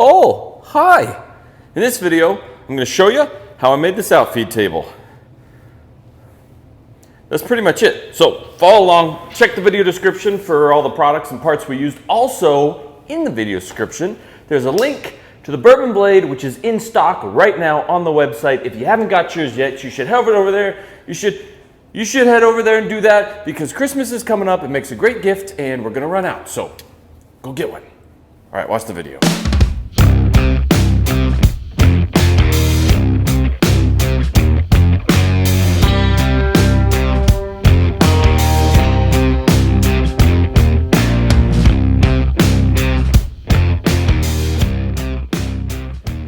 Oh, hi! In this video, I'm going to show you how I made this outfeed table. That's pretty much it. So follow along, check the video description for all the products and parts we used. Also, in the video description, there's a link to the Bourbon blade, which is in stock right now on the website. If you haven't got yours yet, you should head over there. You should head over there and do that because Christmas is coming up. It makes a great gift and we're going to run out. So go get one. All right, watch the video.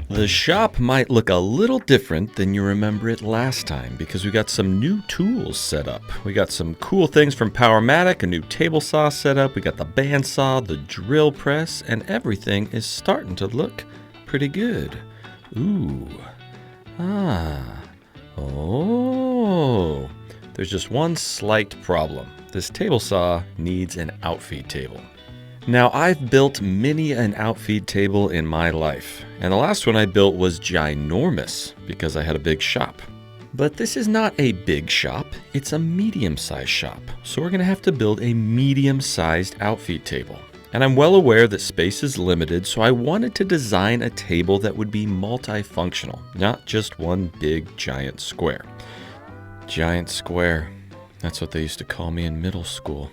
The shop might look a little different than you remember it last time because we got some new tools set up. We got some cool things from Powermatic, a new table saw set up, we got the bandsaw, the drill press, and everything is starting to look pretty good. Ooh. Oh. There's just one slight problem. This table saw needs an outfeed table. Now, I've built many an outfeed table in my life, and the last one I built was ginormous because I had a big shop. But this is not a big shop, it's a medium-sized shop, so we're going to have to build a medium-sized outfeed table. And I'm well aware that space is limited, so I wanted to design a table that would be multifunctional, not just one big giant square. Giant square, that's what they used to call me in middle school.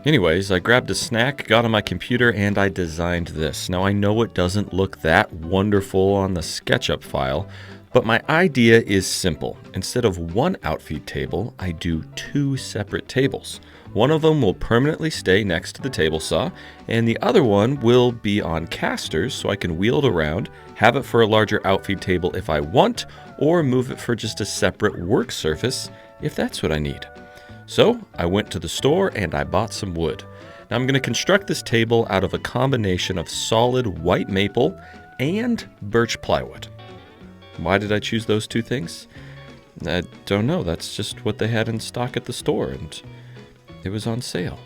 Anyways, I grabbed a snack, got on my computer, and I designed this. Now, I know it doesn't look that wonderful on the SketchUp file, but my idea is simple. Instead of one outfeed table, I do two separate tables. One of them will permanently stay next to the table saw, and the other one will be on casters so I can wheel it around, have it for a larger outfeed table if I want, or move it for just a separate work surface if that's what I need. So I went to the store and I bought some wood. Now I'm going to construct this table out of a combination of solid white maple and birch plywood. Why did I choose those two things? I don't know. That's just what they had in stock at the store and it was on sale.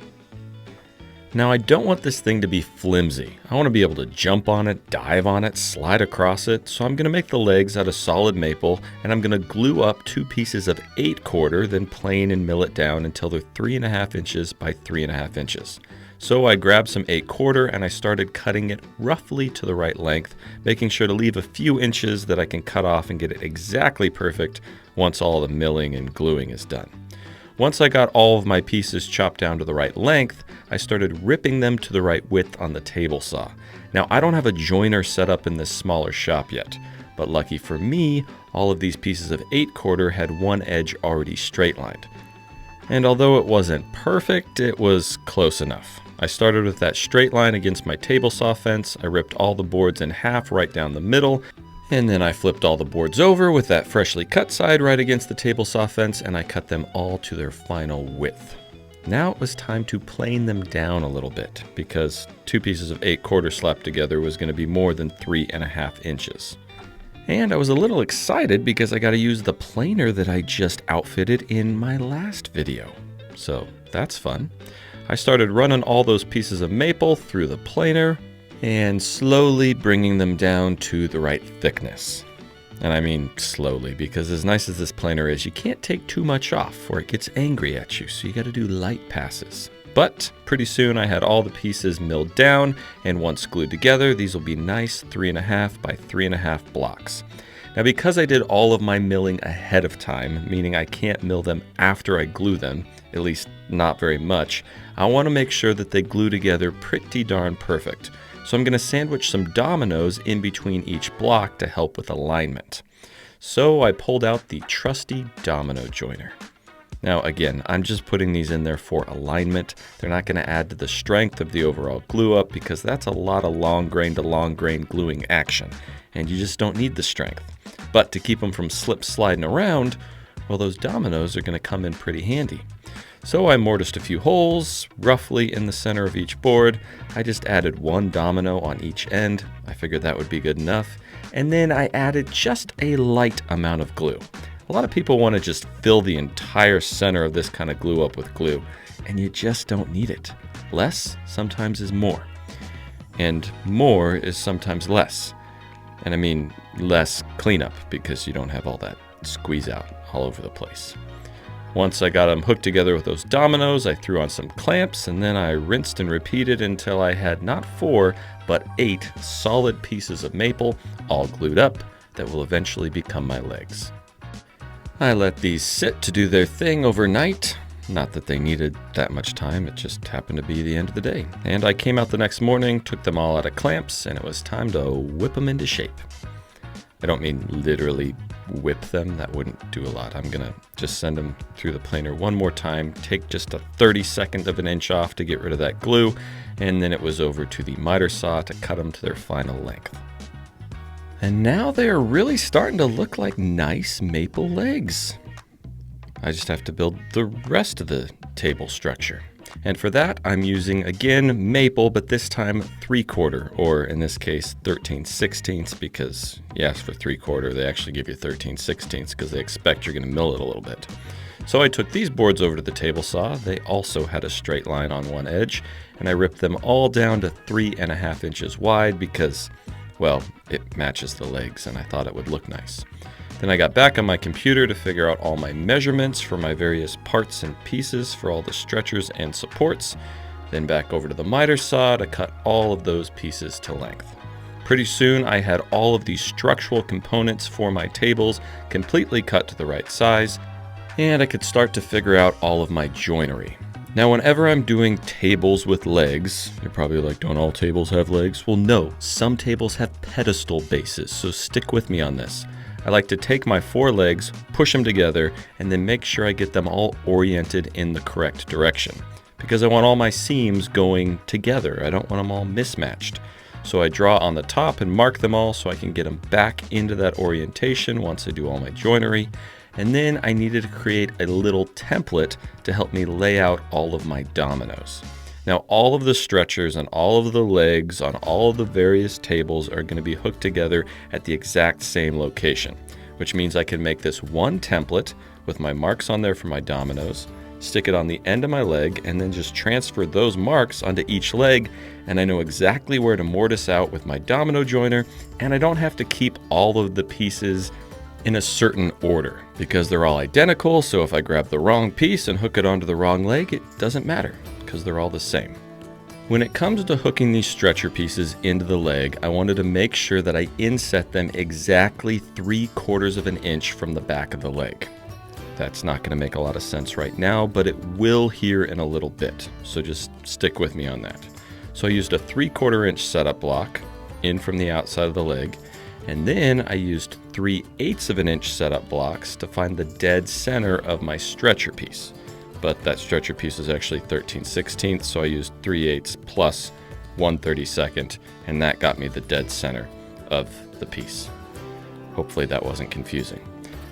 Now I don't want this thing to be flimsy. I want to be able to jump on it, dive on it, slide across it. So I'm going to make the legs out of solid maple and I'm going to glue up two pieces of 8/4, then plane and mill it down until they're 3.5 inches by 3.5 inches. So I grabbed some 8/4 and I started cutting it roughly to the right length, making sure to leave a few inches that I can cut off and get it exactly perfect once all the milling and gluing is done. Once I got all of my pieces chopped down to the right length, I started ripping them to the right width on the table saw. Now, I don't have a joiner set up in this smaller shop yet, but lucky for me, all of these pieces of 8/4 had one edge already straight lined. And although it wasn't perfect, it was close enough. I started with that straight line against my table saw fence, I ripped all the boards in half right down the middle, and then I flipped all the boards over with that freshly cut side right against the table saw fence, and I cut them all to their final width. Now it was time to plane them down a little bit, because two pieces of 8/4 slapped together was going to be more than 3.5 inches. And I was a little excited because I got to use the planer that I just outfitted in my last video. So that's fun. I started running all those pieces of maple through the planer, and slowly bringing them down to the right thickness. And I mean slowly, because as nice as this planer is, you can't take too much off or it gets angry at you, so you got to do light passes. But pretty soon I had all the pieces milled down, and once glued together, these will be nice 3.5 by 3.5 blocks. Now, because I did all of my milling ahead of time, meaning I can't mill them after I glue them, at least not very much, I want to make sure that they glue together pretty darn perfect. So I'm going to sandwich some dominoes in between each block to help with alignment. So I pulled out the trusty domino joiner. Now again, I'm just putting these in there for alignment. They're not going to add to the strength of the overall glue up because that's a lot of long grain to long grain gluing action, and you just don't need the strength. But to keep them from slip sliding around, well, those dominoes are going to come in pretty handy. So I mortised a few holes, roughly in the center of each board. I just added one domino on each end. I figured that would be good enough. And then I added just a light amount of glue. A lot of people want to just fill the entire center of this kind of glue up with glue, and you just don't need it. Less sometimes is more. and more is sometimes less. And I mean less cleanup because you don't have all that squeeze out all over the place. Once I got them hooked together with those dominoes, I threw on some clamps, and then I rinsed and repeated until I had not 4, but 8 solid pieces of maple all glued up that will eventually become my legs. I let these sit to do their thing overnight. Not that they needed that much time, it just happened to be the end of the day. And I came out the next morning, took them all out of clamps, and it was time to whip them into shape. I don't mean literally whip them, that wouldn't do a lot. I'm gonna just send them through the planer one more time, take just a 32nd of an inch off to get rid of that glue, and then it was over to the miter saw to cut them to their final length. And now they are really starting to look like nice maple legs. I just have to build the rest of the table structure. And for that, I'm using, again, maple, but this time 3/4, or in this case, 13/16, because you ask for 3/4, they actually give you 13/16 because they expect you're going to mill it a little bit. So I took these boards over to the table saw. They also had a straight line on one edge, and I ripped them all down to 3.5 inches wide because, well, it matches the legs, and I thought it would look nice. Then I got back on my computer to figure out all my measurements for my various parts and pieces for all the stretchers and supports. Then back over to the miter saw to cut all of those pieces to length. Pretty soon I had all of these structural components for my tables completely cut to the right size, and I could start to figure out all of my joinery. Now, whenever I'm doing tables with legs, you're probably like, don't all tables have legs? Well, no, some tables have pedestal bases, so stick with me on this. I like to take my 4 legs, push them together, and then make sure I get them all oriented in the correct direction. Because I want all my seams going together. I don't want them all mismatched. So I draw on the top and mark them all so I can get them back into that orientation once I do all my joinery. And then I needed to create a little template to help me lay out all of my dominoes. Now, all of the stretchers and all of the legs on all of the various tables are going to be hooked together at the exact same location, which means I can make this one template with my marks on there for my dominoes, stick it on the end of my leg, and then just transfer those marks onto each leg, and I know exactly where to mortise out with my domino joiner, and I don't have to keep all of the pieces in a certain order because they're all identical. So if I grab the wrong piece and hook it onto the wrong leg, it doesn't matter because they're all the same. When it comes to hooking these stretcher pieces into the leg, I wanted to make sure that I inset them exactly 3/4 of an inch from the back of the leg. That's not going to make a lot of sense right now, but it will here in a little bit. So just stick with me on that. So I used a 3/4 inch setup block in from the outside of the leg. And then I used 3/8 of an inch setup blocks to find the dead center of my stretcher piece. But that stretcher piece is actually 13/16, so I used 3/8 plus 1/32, and that got me the dead center of the piece. Hopefully that wasn't confusing.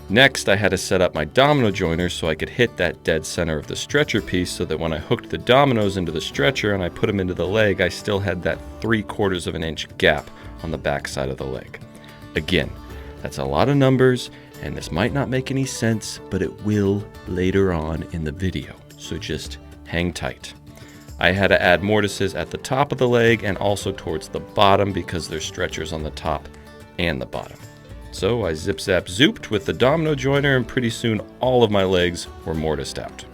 Next, I had to set up my domino joiner so I could hit that dead center of the stretcher piece so that when I hooked the dominoes into the stretcher and I put them into the leg, I still had that 3/4 of an inch gap on the back side of the leg. Again, that's a lot of numbers, and this might not make any sense, but it will later on in the video, so just hang tight. I had to add mortises at the top of the leg and also towards the bottom because there's stretchers on the top and the bottom. So I zip zap zooped with the domino joiner, and pretty soon all of my legs were mortised out.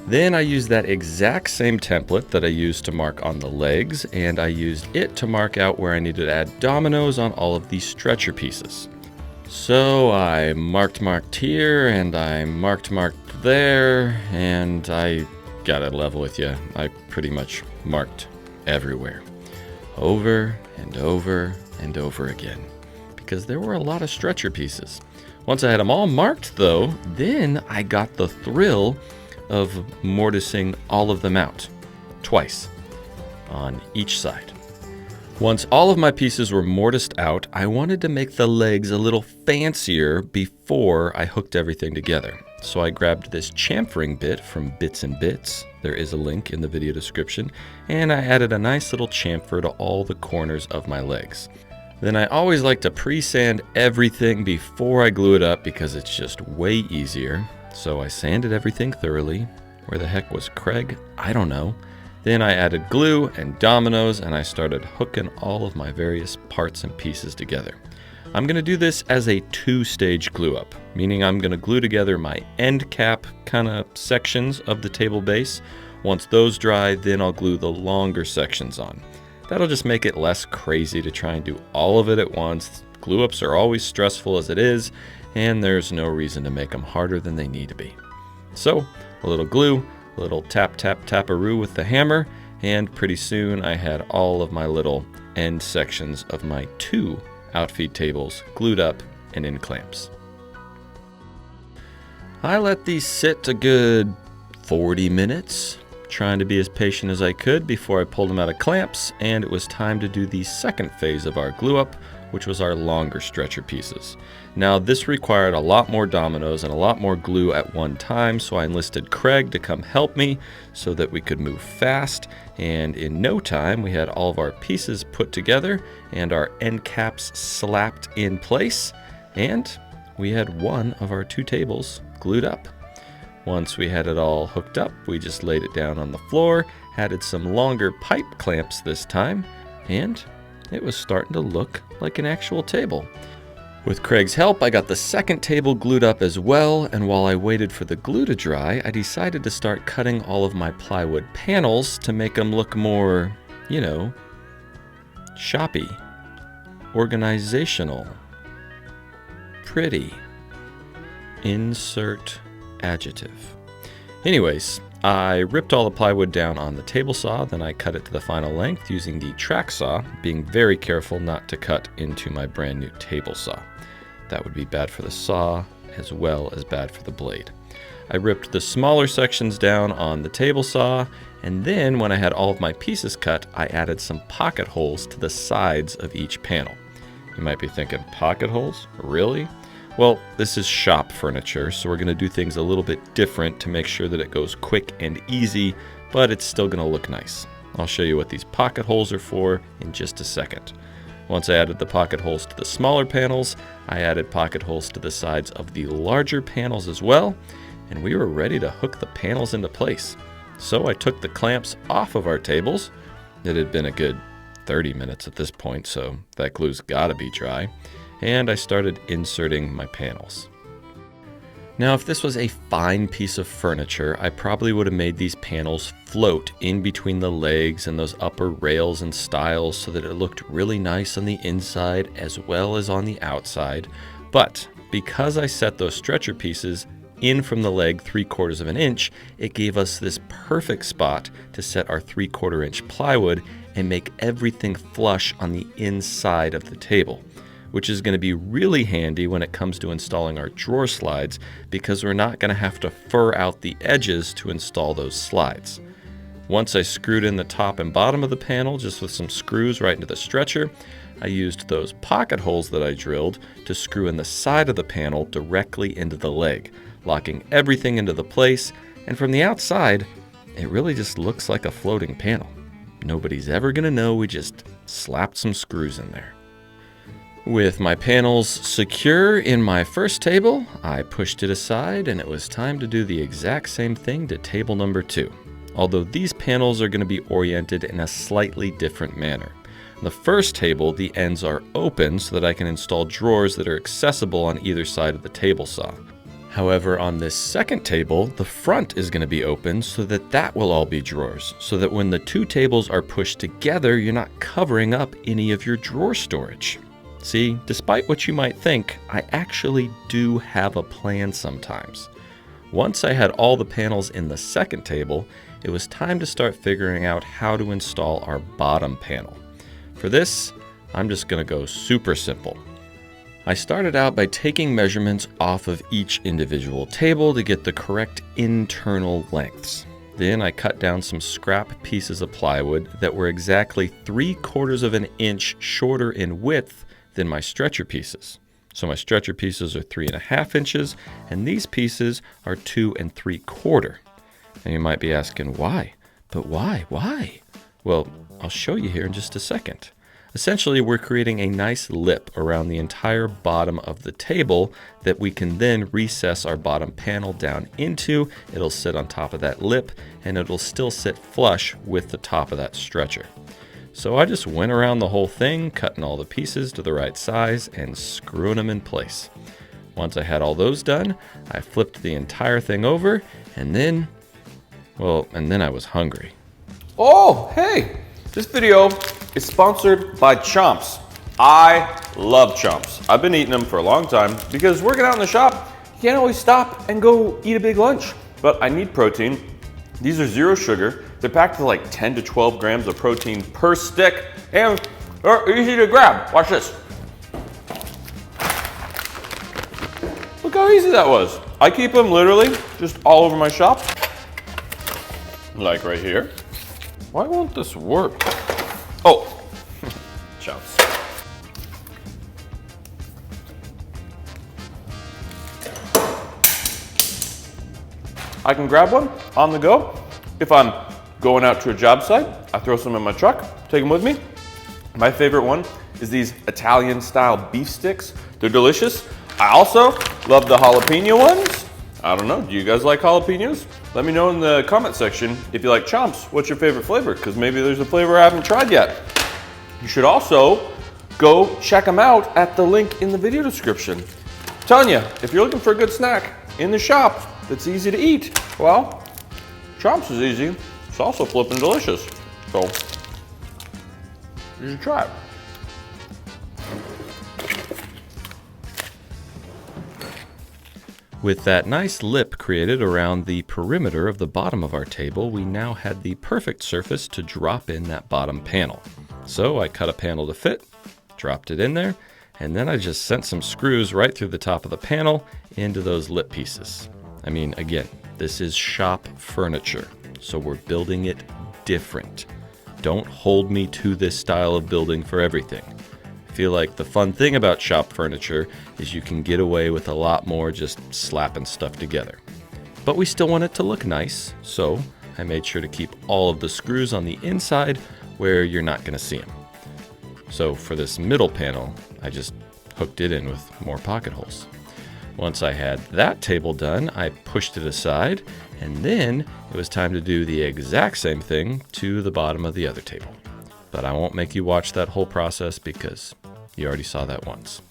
Then I used that exact same template that I used to mark on the legs, and I used it to mark out where I needed to add dominoes on all of these stretcher pieces. So I marked here, and I marked there, and I gotta level with you, I pretty much marked everywhere. Over and over and over again, because there were a lot of stretcher pieces. Once I had them all marked though, then I got the thrill of mortising all of them out, twice, on each side. Once all of my pieces were mortised out, I wanted to make the legs a little fancier before I hooked everything together. So I grabbed this chamfering bit from Bits and Bits, there is a link in the video description, and I added a nice little chamfer to all the corners of my legs. Then I always like to pre-sand everything before I glue it up because it's just way easier. So I sanded everything thoroughly. Where the heck was Craig? I don't know. Then I added glue and dominoes, and I started hooking all of my various parts and pieces together. I'm going to do this as a 2-stage glue up, meaning I'm going to glue together my end cap kind of sections of the table base. Once those dry, then I'll glue the longer sections on. That'll just make it less crazy to try and do all of it at once. Glue ups are always stressful as it is, and there's no reason to make them harder than they need to be. So, a little glue, a little tap tap taparoo with the hammer, and pretty soon I had all of my little end sections of my 2 outfeed tables glued up and in clamps. I let these sit a good 40 minutes, trying to be as patient as I could before I pulled them out of clamps, and it was time to do the second phase of our glue up, which was our longer stretcher pieces. Now this required a lot more dominoes and a lot more glue at one time, so I enlisted Craig to come help me so that we could move fast, and in no time we had all of our pieces put together and our end caps slapped in place, and we had one of our 2 tables glued up. Once we had it all hooked up, we just laid it down on the floor, added some longer pipe clamps this time, and it was starting to look like an actual table. With Craig's help, I got the second table glued up as well, and while I waited for the glue to dry, I decided to start cutting all of my plywood panels to make them look more, shoppy, organizational, pretty. Insert adjective. Anyways, I ripped all the plywood down on the table saw, then I cut it to the final length using the track saw, being very careful not to cut into my brand new table saw. That would be bad for the saw as well as bad for the blade. I ripped the smaller sections down on the table saw, and then when I had all of my pieces cut, I added some pocket holes to the sides of each panel. You might be thinking, pocket holes? Really? Well, this is shop furniture, so we're going to do things a little bit different to make sure that it goes quick and easy, but it's still going to look nice. I'll show you what these pocket holes are for in just a second. Once I added the pocket holes to the smaller panels, I added pocket holes to the sides of the larger panels as well, and we were ready to hook the panels into place. So I took the clamps off of our tables. It had been a good 30 minutes at this point, so that glue's gotta be dry. And I started inserting my panels. Now, if this was a fine piece of furniture, I probably would have made these panels float in between the legs and those upper rails and stiles so that it looked really nice on the inside as well as on the outside. But because I set those stretcher pieces in from the leg 3/4 of an inch, it gave us this perfect spot to set our 3/4 inch plywood and make everything flush on the inside of the table, which is going to be really handy when it comes to installing our drawer slides because we're not going to have to fur out the edges to install those slides. Once I screwed in the top and bottom of the panel just with some screws right into the stretcher, I used those pocket holes that I drilled to screw in the side of the panel directly into the leg, locking everything into the place, and from the outside, it really just looks like a floating panel. Nobody's ever going to know we just slapped some screws in there. With my panels secure in my first table, I pushed it aside and it was time to do the exact same thing to table number 2. Although these panels are going to be oriented in a slightly different manner. On the first table, the ends are open so that I can install drawers that are accessible on either side of the table saw. However, on this second table, the front is going to be open so that that will all be drawers, so that when the 2 tables are pushed together, you're not covering up any of your drawer storage. See, despite what you might think, I actually do have a plan sometimes. Once I had all the panels in the second table, it was time to start figuring out how to install our bottom panel. For this, I'm just going to go super simple. I started out by taking measurements off of each individual table to get the correct internal lengths. Then I cut down some scrap pieces of plywood that were exactly 3/4 of an inch shorter in width than my stretcher pieces. So my stretcher pieces are 3.5 inches, and these pieces are 2 3/4. And you might be asking, why? But why? Why? Well, I'll show you here in just a second. Essentially, we're creating a nice lip around the entire bottom of the table that we can then recess our bottom panel down into. It'll sit on top of that lip, and it'll still sit flush with the top of that stretcher. So I just went around the whole thing, cutting all the pieces to the right size and screwing them in place. Once I had all those done, I flipped the entire thing over, and then I was hungry. Oh, hey! This video is sponsored by Chomps. I love Chomps. I've been eating them for a long time because working out in the shop, you can't always stop and go eat a big lunch. But I need protein. These are zero sugar. They're packed with like 10 to 12 grams of protein per stick, and they're easy to grab. Watch this. Look how easy that was. I keep them literally just all over my shop. Like right here. Why won't this work? Oh, Chomps. I can grab one on the go. If I'm going out to a job site, I throw some in my truck, take them with me. My favorite one is these Italian style beef sticks. They're delicious. I also love the jalapeno ones. I don't know, do you guys like jalapenos? Let me know in the comment section if you like Chomps. What's your favorite flavor? Because maybe there's a flavor I haven't tried yet. You should also go check them out at the link in the video description. I'm telling you, if you're looking for a good snack in the shop that's easy to eat, well, Chomps is easy. It's also flipping delicious. So, you should try it. With that nice lip created around the perimeter of the bottom of our table, we now had the perfect surface to drop in that bottom panel. So I cut a panel to fit, dropped it in there, and then I just sent some screws right through the top of the panel into those lip pieces. I mean, again, this is shop furniture, so we're building it different. Don't hold me to this style of building for everything. I feel like the fun thing about shop furniture is you can get away with a lot more just slapping stuff together. But we still want it to look nice, so I made sure to keep all of the screws on the inside where you're not going to see them. So for this middle panel, I just hooked it in with more pocket holes. Once I had that table done, I pushed it aside, and then it was time to do the exact same thing to the bottom of the other table. But I won't make you watch that whole process because you already saw that once.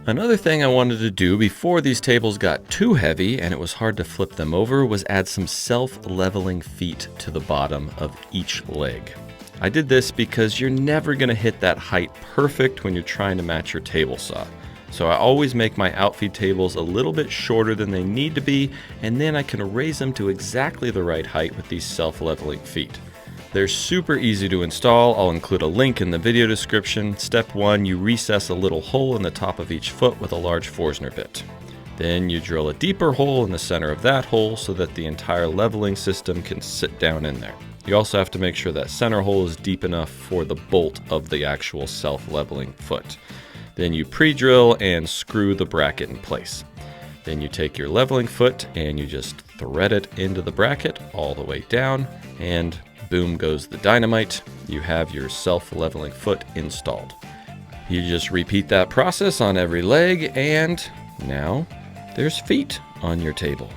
Another thing I wanted to do before these tables got too heavy and it was hard to flip them over was add some self-leveling feet to the bottom of each leg. I did this because you're never going to hit that height perfect when you're trying to match your table saw. So I always make my outfeed tables a little bit shorter than they need to be, and then I can raise them to exactly the right height with these self-leveling feet. They're super easy to install. I'll include a link in the video description. Step 1, you recess a little hole in the top of each foot with a large Forstner bit. Then you drill a deeper hole in the center of that hole so that the entire leveling system can sit down in there. You also have to make sure that center hole is deep enough for the bolt of the actual self-leveling foot. Then you pre-drill and screw the bracket in place. Then you take your leveling foot and you just thread it into the bracket all the way down, and boom goes the dynamite. You have your self-leveling foot installed. You just repeat that process on every leg, and now there's feet on your table.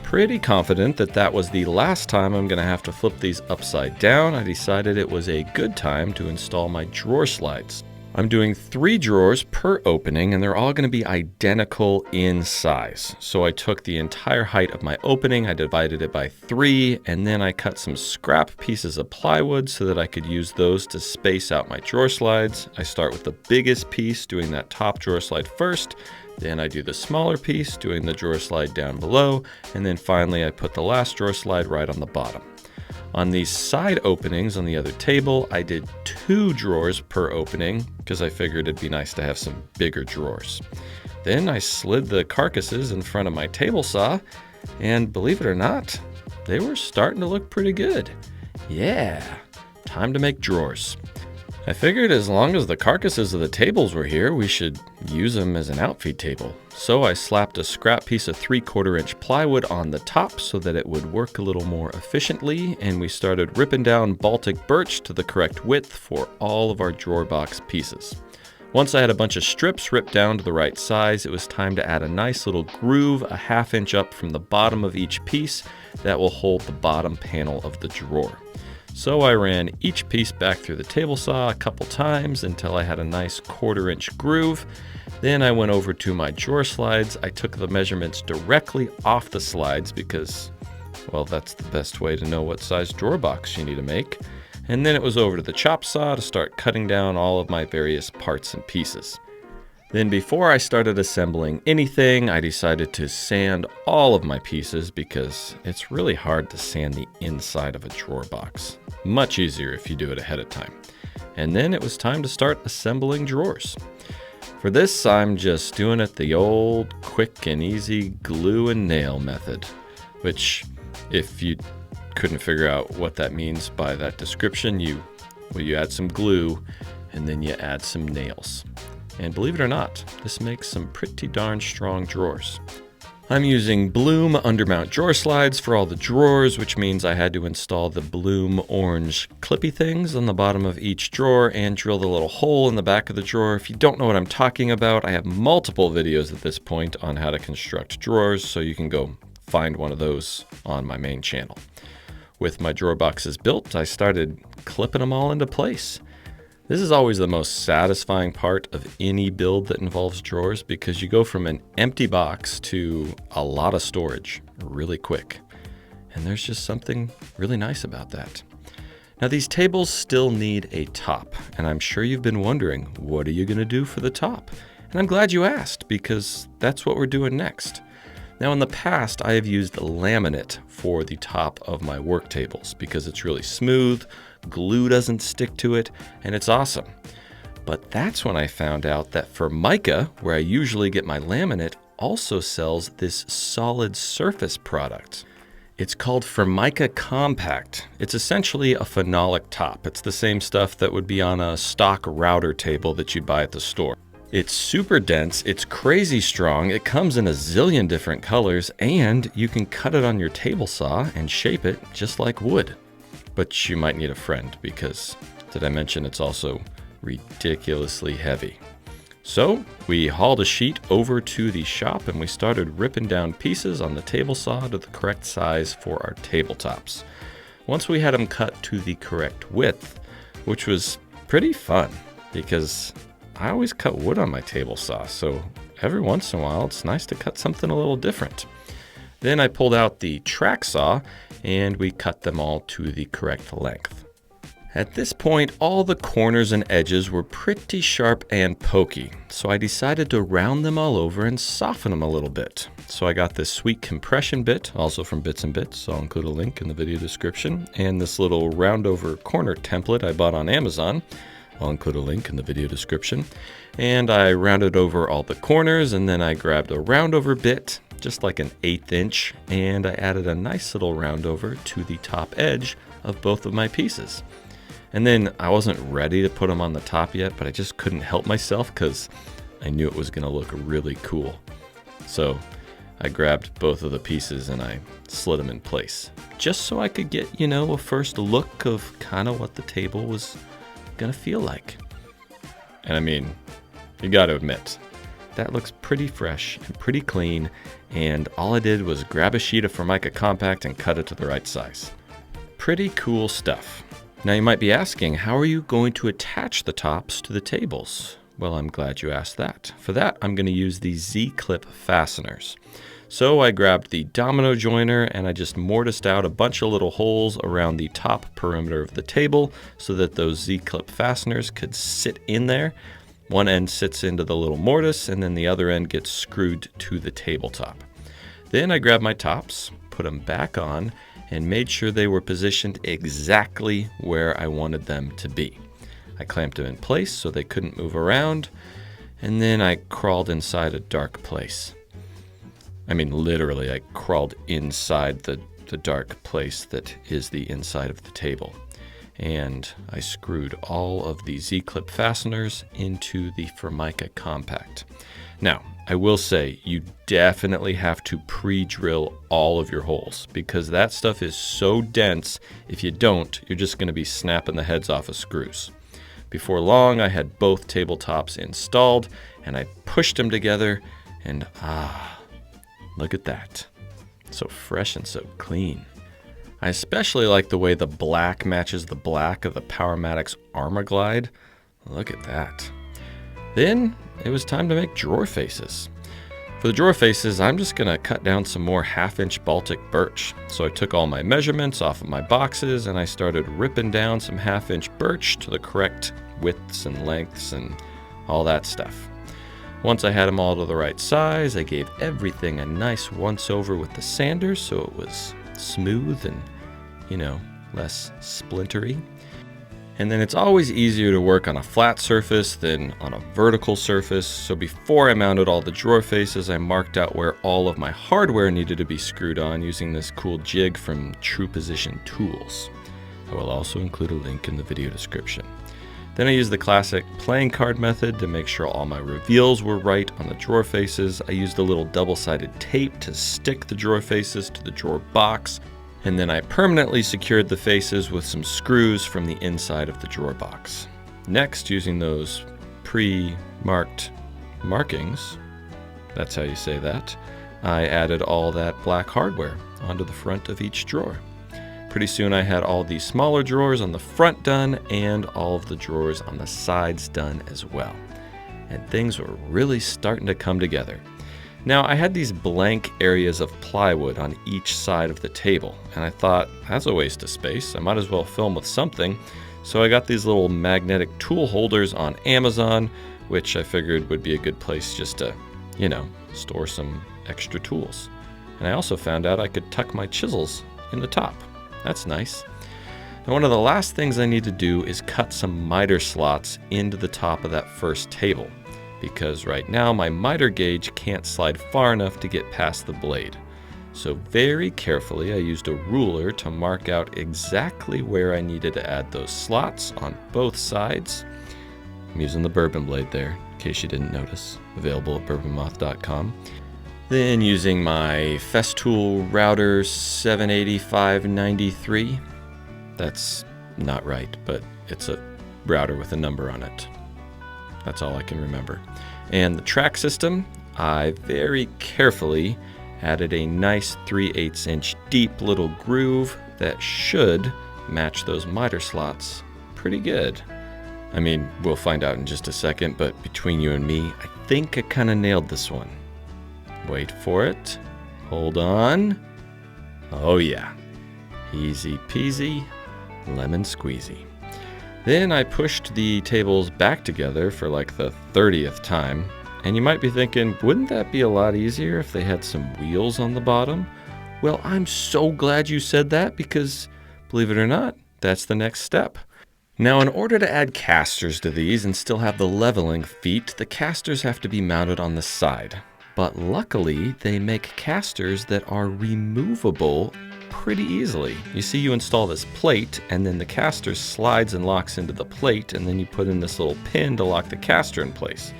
Pretty confident that that was the last time I'm going to have to flip these upside down. I decided it was a good time to install my drawer slides. I'm doing 3 drawers per opening, and they're all going to be identical in size. So I took the entire height of my opening, I divided it by 3, and then I cut some scrap pieces of plywood so that I could use those to space out my drawer slides. I start with the biggest piece, doing that top drawer slide first. Then I do the smaller piece, doing the drawer slide down below, and then finally I put the last drawer slide right on the bottom. On these side openings on the other table, I did 2 drawers per opening because I figured it'd be nice to have some bigger drawers. Then I slid the carcasses in front of my table saw, and believe it or not, they were starting to look pretty good. Yeah, time to make drawers. I figured as long as the carcasses of the tables were here, we should use them as an outfeed table. So I slapped a scrap piece of 3/4-inch plywood on the top so that it would work a little more efficiently, and we started ripping down Baltic birch to the correct width for all of our drawer box pieces. Once I had a bunch of strips ripped down to the right size, it was time to add a nice little groove a 1/2 inch up from the bottom of each piece that will hold the bottom panel of the drawer. So I ran each piece back through the table saw a couple times until I had a nice 1/4 inch groove. Then I went over to my drawer slides. I took the measurements directly off the slides because, well, that's the best way to know what size drawer box you need to make. And then it was over to the chop saw to start cutting down all of my various parts and pieces. Then before I started assembling anything, I decided to sand all of my pieces because it's really hard to sand the inside of a drawer box. Much easier if you do it ahead of time. And then it was time to start assembling drawers. For this, I'm just doing it the old quick and easy glue and nail method, which, if you couldn't figure out what that means by that description, you add some glue and then you add some nails. And believe it or not, this makes some pretty darn strong drawers. I'm using Bloom undermount drawer slides for all the drawers, which means I had to install the Bloom orange clippy things on the bottom of each drawer and drill the little hole in the back of the drawer. If you don't know what I'm talking about, I have multiple videos at this point on how to construct drawers, so you can go find one of those on my main channel. With my drawer boxes built, I started clipping them all into place. This is always the most satisfying part of any build that involves drawers because you go from an empty box to a lot of storage really quick. And there's just something really nice about that. Now these tables still need a top, and I'm sure you've been wondering, what are you going to do for the top? And I'm glad you asked because that's what we're doing next. Now in the past, I have used laminate for the top of my work tables because it's really smooth, glue doesn't stick to it, and it's awesome. But that's when I found out that Formica, where I usually get my laminate, also sells this solid surface product. It's called Formica Compact. It's essentially a phenolic top. It's the same stuff that would be on a stock router table that you'd buy at the store. It's super dense, it's crazy strong, it comes in a zillion different colors, and you can cut it on your table saw and shape it just like wood. But you might need a friend because, did I mention it's also ridiculously heavy? So we hauled a sheet over to the shop and we started ripping down pieces on the table saw to the correct size for our tabletops. Once we had them cut to the correct width, which was pretty fun because I always cut wood on my table saw, so every once in a while it's nice to cut something a little different. Then I pulled out the track saw and we cut them all to the correct length. At this point, all the corners and edges were pretty sharp and pokey, so I decided to round them all over and soften them a little bit. So I got this sweet compression bit, also from Bits and Bits, I'll include a link in the video description, and this little round over corner template I bought on Amazon. I'll include a link in the video description. And I rounded over all the corners, and then I grabbed a round over bit, just like an 1/8 inch, and I added a nice little round over to the top edge of both of my pieces. And then I wasn't ready to put them on the top yet, but I just couldn't help myself because I knew it was going to look really cool. So I grabbed both of the pieces and I slid them in place, just so I could get, a first look of kind of what the table was gonna feel like. And I mean, you gotta admit, that looks pretty fresh and pretty clean, and all I did was grab a sheet of Formica Compact and cut it to the right size. Pretty cool stuff. Now you might be asking, how are you going to attach the tops to the tables? Well, I'm glad you asked that. For that, I'm going to use the Z-clip fasteners. So I grabbed the domino joiner and I just mortised out a bunch of little holes around the top perimeter of the table so that those Z-clip fasteners could sit in there. One end sits into the little mortise and then the other end gets screwed to the tabletop. Then I grabbed my tops, put them back on, and made sure they were positioned exactly where I wanted them to be. I clamped them in place so they couldn't move around, and then I crawled inside a dark place. I mean, literally, I crawled inside the dark place that is the inside of the table. and I screwed all of the Z-clip fasteners into the Formica compact. Now, I will say you definitely have to pre-drill all of your holes because that stuff is so dense. If you don't, you're just going to be snapping the heads off of screws. Before long, I had both tabletops installed and I pushed them together and look at that. So fresh and so clean. I especially like the way the black matches the black of the Powermatic's Armor Glide. Look at that. Then it was time to make drawer faces. For the drawer faces, I'm just going to cut down some more 1/2-inch Baltic birch. So I took all my measurements off of my boxes and I started ripping down some 1/2-inch birch to the correct widths and lengths and all that stuff. Once I had them all to the right size, I gave everything a nice once-over with the sanders so it was smooth and, less splintery. And then it's always easier to work on a flat surface than on a vertical surface. So before I mounted all the drawer faces, I marked out where all of my hardware needed to be screwed on using this cool jig from True Position Tools. I will also include a link in the video description. Then I used the classic playing card method to make sure all my reveals were right on the drawer faces. I used a little double-sided tape to stick the drawer faces to the drawer box. And then I permanently secured the faces with some screws from the inside of the drawer box. Next, using those pre-marked markings, that's how you say that, I added all that black hardware onto the front of each drawer. Pretty soon I had all the smaller drawers on the front done and all of the drawers on the sides done as well. And things were really starting to come together. Now, I had these blank areas of plywood on each side of the table, and I thought, that's a waste of space. I might as well film with something. So I got these little magnetic tool holders on Amazon, which I figured would be a good place just to, store some extra tools. And I also found out I could tuck my chisels in the top. That's nice. Now, one of the last things I need to do is cut some miter slots into the top of that first table, because right now my miter gauge can't slide far enough to get past the blade. So very carefully I used a ruler to mark out exactly where I needed to add those slots on both sides. I'm using the Bourbon blade there, in case you didn't notice, available at bourbonmoth.com. Then using my Festool router 78593. That's not right, but it's a router with a number on it. That's all I can remember. And the track system, I very carefully added a nice 3/8-inch deep little groove that should match those miter slots pretty good. I mean, we'll find out in just a second, but between you and me, I think I kind of nailed this one. Wait for it. Hold on. Oh yeah. Easy peasy, lemon squeezy. Then I pushed the tables back together for like the 30th time, and you might be thinking, wouldn't that be a lot easier if they had some wheels on the bottom? Well, I'm so glad you said that because, believe it or not, that's the next step. Now, in order to add casters to these and still have the leveling feet, the casters have to be mounted on the side. But luckily, they make casters that are removable pretty easily. You see, you install this plate and then the caster slides and locks into the plate, and then you put in this little pin to lock the caster in place.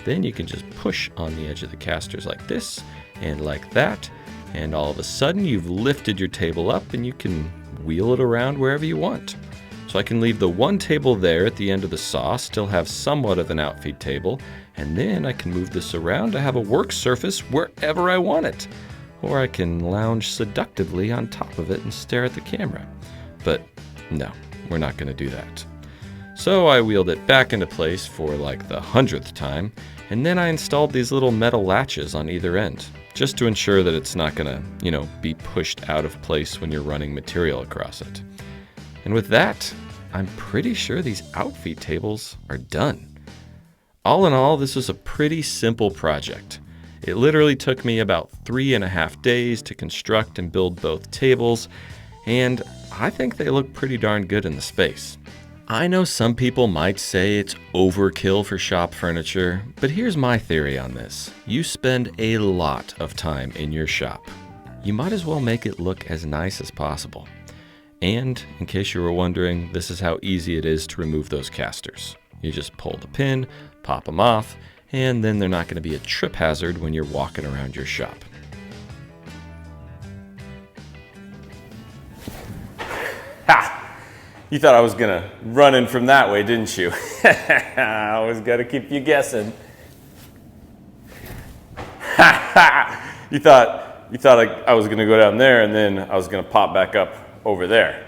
Then you can just push on the edge of the casters like this and like that, and all of a sudden you've lifted your table up and you can wheel it around wherever you want. So I can leave the one table there at the end of the saw, still have somewhat of an outfeed table, and then I can move this around to have a work surface wherever I want it. Or I can lounge seductively on top of it and stare at the camera. But no, we're not going to do that. So I wheeled it back into place for like the 100th time, and then I installed these little metal latches on either end, just to ensure that it's not going to, be pushed out of place when you're running material across it. And with that, I'm pretty sure these outfeed tables are done. All in all, this was a pretty simple project. It literally took me about 3.5 days to construct and build both tables, and I think they look pretty darn good in the space. I know some people might say it's overkill for shop furniture, but here's my theory on this. You spend a lot of time in your shop. You might as well make it look as nice as possible. And in case you were wondering, this is how easy it is to remove those casters. You just pull the pin, pop them off, and then they're not going to be a trip hazard when you're walking around your shop. Ha! You thought I was gonna run in from that way, didn't you? I always gotta keep you guessing. Ha ha! You thought I was gonna go down there and then I was gonna pop back up over there.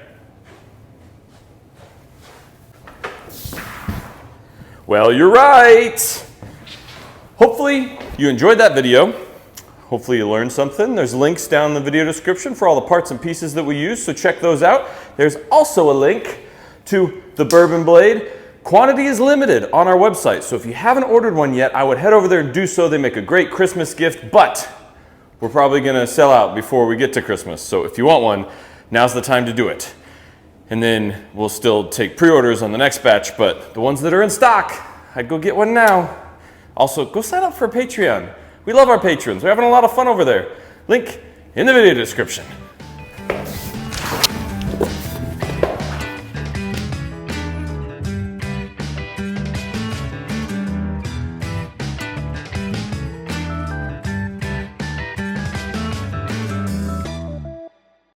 Well, you're right. Hopefully you enjoyed that video. Hopefully you learned something. There's links down in the video description for all the parts and pieces that we use, so check those out. There's also a link to the Bourbon blade. Quantity is limited on our website, so if you haven't ordered one yet, I would head over there and do so. They make a great Christmas gift, but we're probably gonna sell out before we get to Christmas. So if you want one, now's the time to do it. And then we'll still take pre-orders on the next batch, but the ones that are in stock, I'd go get one now. Also, go sign up for Patreon. We love our patrons. We're having a lot of fun over there. Link in the video description.